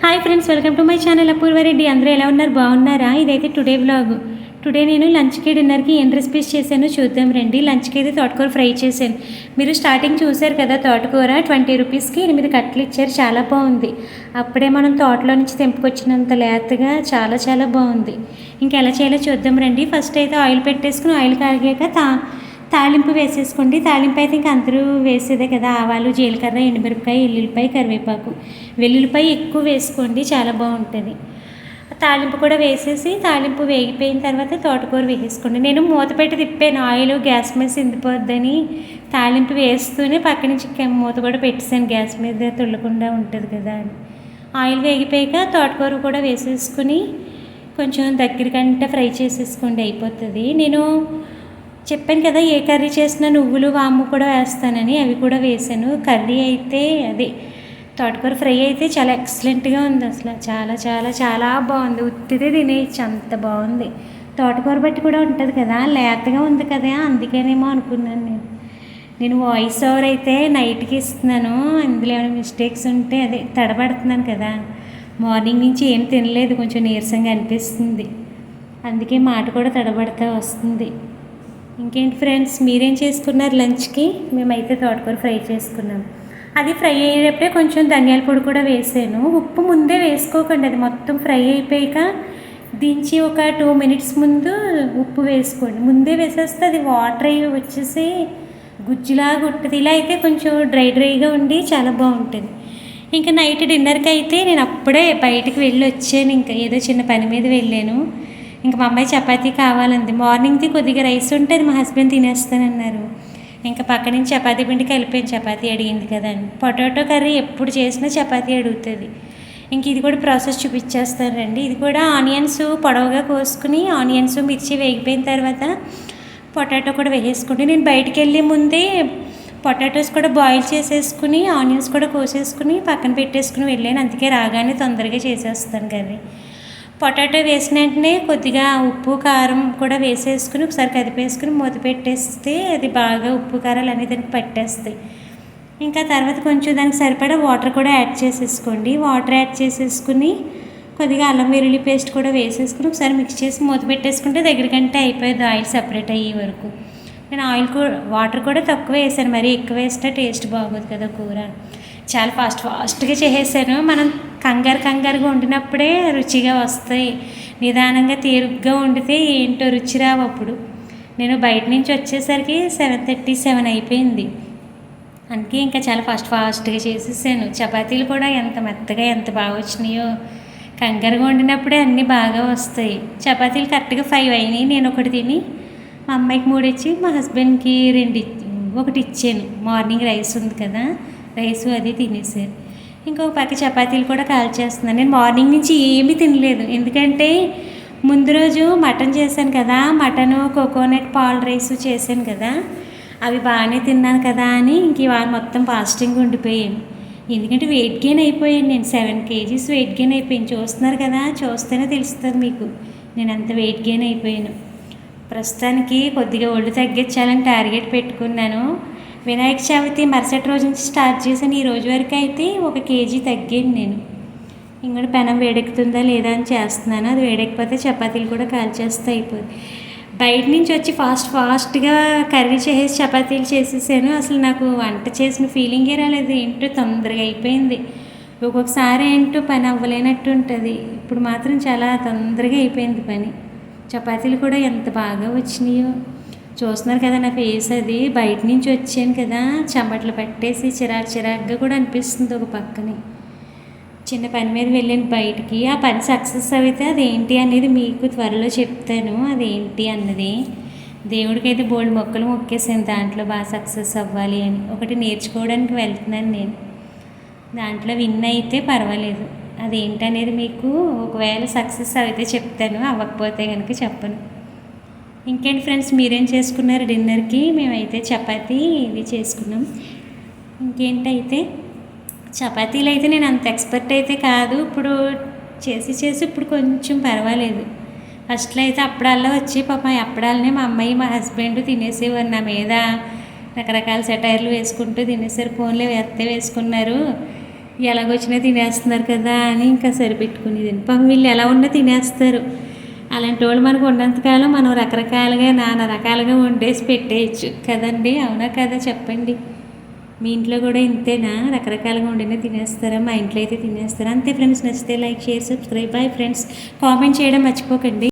Hi friends, welcome to my channel Apoorva Reddy. అందరూ ఎలా ఉన్నారు? బాగున్నారా? ఇదైతే టుడే వ్లాగ్. టుడే నేను లంచ్కి డిన్నర్కి ఏం రెసిపీస్ చేశానో చూద్దాం రండి. లంచ్కి అయితే తోటకూర ఫ్రై చేశాను. మీరు స్టార్టింగ్ చూశారు కదా, తోటకూర 20 రూపీస్కి 8 కట్టలు ఇచ్చారు. చాలా బాగుంది. అప్పుడే మనం తోటలో నుంచి తెంపుకొచ్చినంత లేతగా చాలా చాలా బాగుంది. ఇంకా ఎలా చేయాలో చూద్దాం రండి. ఫస్ట్ అయితే ఆయిల్ పెట్టేసుకుని ఆయిల్ కాగాక తాలింపు వేసేసుకోండి. తాలింపు అయితే ఇంకా అందరూ వేసేదే కదా, ఆవాలు, జీలకర్ర, ఎండుమిరపకాయ, ఎల్లుల్లిపాయ, కరివేపాకు. వెల్లుల్లిపాయ ఎక్కువ వేసుకోండి, చాలా బాగుంటుంది. తాలింపు కూడా వేసేసి తాలింపు వేగిపోయిన తర్వాత తోటకూర వేసేసుకోండి. నేను మూత పెట్టి తిప్పాను, ఆయిల్ గ్యాస్ మీద సిందిపోద్దని. తాలింపు వేస్తూనే పక్క నుంచి మూత కూడా పెట్టేసాను, గ్యాస్ మీద తుల్లకుండా ఉంటుంది కదా అని. ఆయిల్ వేగిపోయాక తోటకూర కూడా వేసేసుకుని కొంచెం దగ్గరికంటే ఫ్రై చేసేసుకోండి, అయిపోతుంది. నేను చెప్పాను కదా, ఏ కర్రీ చేసినా నువ్వులు, వాము కూడా వేస్తానని, అవి కూడా వేసాను. కర్రీ అయితే అదే తోటకూర ఫ్రై అయితే చాలా ఎక్సలెంట్గా ఉంది. అసలు చాలా చాలా చాలా బాగుంది. ఉత్తిదే తినేయచ్చు, అంత బాగుంది. తోటకూర బట్టి కూడా ఉంటుంది కదా, లేతగా ఉంది కదా, అందుకేనేమో అనుకున్నాను. నేను వాయిస్ ఓవర్ అయితే నైట్కి ఇస్తున్నాను. అందులో ఏమైనా మిస్టేక్స్ ఉంటే అదే తడబడుతున్నాను కదా, మార్నింగ్ నుంచి ఏం తినలేదు, కొంచెం నీరసంగా అనిపిస్తుంది, అందుకే మాట కూడా తడబడుతూ వస్తుంది. ఇంకేంటి ఫ్రెండ్స్, మీరేం చేసుకున్నారు లంచ్కి? మేమైతే తోటకూర ఫ్రై చేసుకున్నాం. అది ఫ్రై అయ్యేటప్పుడే కొంచెం ధనియాల పొడి కూడా వేసాను. ఉప్పు ముందే వేసుకోకండి, అది మొత్తం ఫ్రై అయిపోయాక దించి ఒక 2 మినిట్స్ ముందు ఉప్పు వేసుకోండి. ముందే వేసేస్తే అది వాటర్ అయ్యి వచ్చేసి గుజ్జులాగా ఉంటుంది. ఇలా అయితే కొంచెం డ్రైగా ఉండి చాలా బాగుంటుంది. ఇంకా నైట్ డిన్నర్కి అయితే నేను అప్పుడే బయటికి వెళ్ళి వచ్చాను. ఇంకా ఏదో చిన్న పని మీద వెళ్ళాను. ఇంకా మా అమ్మాయి చపాతీ కావాలంది. మార్నింగ్ది కొద్దిగా రైస్ ఉంటే అది మా హస్బెండ్ తినేస్తానన్నారు. ఇంకా పక్క నుంచి చపాతీ పిండికి వెళ్ళిపోయాను, చపాతీ అడిగింది కదా అని. పొటాటో కర్రీ ఎప్పుడు చేసినా చపాతీ అడుగుతుంది. ఇంక ఇది కూడా ప్రాసెస్ చూపించేస్తాను రండి. ఇది కూడా ఆనియన్స్ పొడవుగా కోసుకుని, ఆనియన్స్ మిర్చి వేగిపోయిన తర్వాత పొటాటో కూడా వేసేసుకుంటే, నేను బయటికి వెళ్ళే ముందే పొటాటోస్ కూడా బాయిల్ చేసేసుకుని ఆనియన్స్ కూడా కోసేసుకుని పక్కన పెట్టేసుకుని వెళ్ళాను. అందుకే రాగానే తొందరగా చేసేస్తాను కర్రీ. పొటాటో వేసిన వెంటనే కొద్దిగా ఉప్పు, కారం కూడా వేసేసుకుని ఒకసారి కదిపేసుకుని మూత పెట్టేస్తే అది బాగా ఉప్పు, కారాలు అన్నీ దానికి పట్టేస్తాయి. ఇంకా తర్వాత కొంచెం దానికి సరిపడా వాటర్ కూడా యాడ్ చేసేసుకోండి. వాటర్ యాడ్ చేసేసుకుని కొద్దిగా అల్లం వెల్లుల్లి పేస్ట్ కూడా వేసేసుకుని ఒకసారి మిక్స్ చేసి మూత పెట్టేసుకుంటే దగ్గరికంటే అయిపోయింది, ఆయిల్ సపరేట్ అయ్యే వరకు. నేను వాటర్ కూడా తక్కువ వేసాను, మరీ ఎక్కువ వేస్తే టేస్ట్ బాగోదు కదా కూర. చాలా ఫాస్ట్గా చేసేసాను. మనం కంగారుగా వండినప్పుడే రుచిగా వస్తాయి. నిదానంగా తీరుగ్గా వండితే ఏంటో రుచి రావు. అప్పుడు నేను బయట నుంచి వచ్చేసరికి 7:30, 7 అయిపోయింది. అందుకే ఇంకా చాలా ఫాస్ట్గా చేసేసాను. చపాతీలు కూడా ఎంత మెత్తగా ఎంత బాగా వచ్చినాయో. కంగారుగా వండినప్పుడే అన్నీ బాగా వస్తాయి. చపాతీలు కరెక్ట్గా 5 అయినాయి. నేను ఒకటి తిని మా అమ్మాయికి 3 ఇచ్చి మా హస్బెండ్కి 1 ఇచ్చాను. మార్నింగ్ రైస్ ఉంది కదా, రైసు అది తినేసారు. ఇంకొక పక్క చపాతీలు కూడా కాల్చేస్తున్నాను. నేను మార్నింగ్ నుంచి ఏమీ తినలేదు, ఎందుకంటే ముందు రోజు మటన్ చేశాను కదా, మటను కోకోనట్ పాల్ రైస్ చేశాను కదా, అవి బాగానే తిన్నాను కదా అని ఇంక ఇవాళ మొత్తం ఫాస్టింగ్ ఉండిపోయాను. ఎందుకంటే వెయిట్ గెయిన్ అయిపోయాను. నేను 7 kgs వెయిట్ గెయిన్ అయిపోయాను. చూస్తున్నారు కదా, చూస్తేనే తెలుస్తుంది మీకు నేను అంత వెయిట్ గెయిన్ అయిపోయాను. ప్రస్తుతానికి కొద్దిగా ఒళ్ళు తగ్గించాలని టార్గెట్ పెట్టుకున్నాను. వినాయక చవితి మరుసటి రోజు నుంచి స్టార్ట్ చేశాను. ఈ రోజు వరకు అయితే 1 kg తగ్గాను నేను. ఇంకోటి పెనం వేడెక్కుతుందా లేదా అని చేస్తున్నాను. అది వేడెక్కిపోతే చపాతీలు కూడా కాల్చేస్తే అయిపోయింది. బయట నుంచి వచ్చి ఫాస్ట్గా కర్రీ చేసేసి చపాతీలు చేసేసాను. అసలు నాకు వంట చేసిన ఫీలింగే రాలేదు. ఏంటో తొందరగా అయిపోయింది. ఒక్కొక్కసారి ఏంటో పని అవ్వలేనట్టు ఉంటుంది. ఇప్పుడు మాత్రం చాలా తొందరగా అయిపోయింది పని. చపాతీలు కూడా ఎంత బాగా వచ్చినాయో చూస్తున్నారు కదా. నా ఫేస్ అది బయట నుంచి వచ్చాను కదా, చెమటలు పట్టేసి చిరాకుగా కూడా అనిపిస్తుంది. ఒక పక్కనే చిన్న పని మీద వెళ్ళాను బయటికి. ఆ పని సక్సెస్ అయితే అదేంటి అనేది మీకు త్వరలో చెప్తాను, అదేంటి అన్నది. దేవుడికైతే బోల్డ్ మొక్కలు మొక్కేసాను, దాంట్లో బాగా సక్సెస్ అవ్వాలి అని. ఒకటి నేర్చుకోవడానికి వెళ్తున్నాను నేను, దాంట్లో విన్ అయితే పర్వాలేదు. అదేంటనేది మీకు ఒకవేళ సక్సెస్ అయితే చెప్తాను, అవ్వకపోతే కనుక చెప్పను. ఇంకేంటి ఫ్రెండ్స్, మీరేం చేసుకున్నారు డిన్నర్కి? మేమైతే చపాతీ ఇది చేసుకున్నాం. ఇంకేంటైతే చపాతీలు అయితే నేను అంత ఎక్స్పర్ట్ అయితే కాదు. ఇప్పుడు చేసి ఇప్పుడు కొంచెం పర్వాలేదు. ఫస్ట్లో అయితే అప్పడాల్లో వచ్చి పాప అప్పడాలనే మా అమ్మాయి మా హస్బెండ్ తినేసేవారు. నా మీద రకరకాల సెటైర్లు వేసుకుంటూ తినేసారు. ఫోన్లో వేస్తే వేసుకున్నారు, ఎలాగొచ్చినా తినేస్తున్నారు కదా అని ఇంకా సరిపెట్టుకునేది. పాపం వీళ్ళు ఎలా ఉన్నా తినేస్తారు. అలాంటి వాళ్ళు మనకు ఉన్నంతకాలం మనం రకరకాలుగా నానా రకాలుగా వండేసి పెట్టేయచ్చు కదండి. అవునా కదా చెప్పండి. మీ ఇంట్లో కూడా ఇంతేనా? రకరకాలుగా వండినా తినేస్తారా? మా ఇంట్లో అయితే తినేస్తారా? అంతే ఫ్రెండ్స్. నచ్చితే like, share, subscribe. Bye friends. Comment చేయడం మర్చిపోకండి.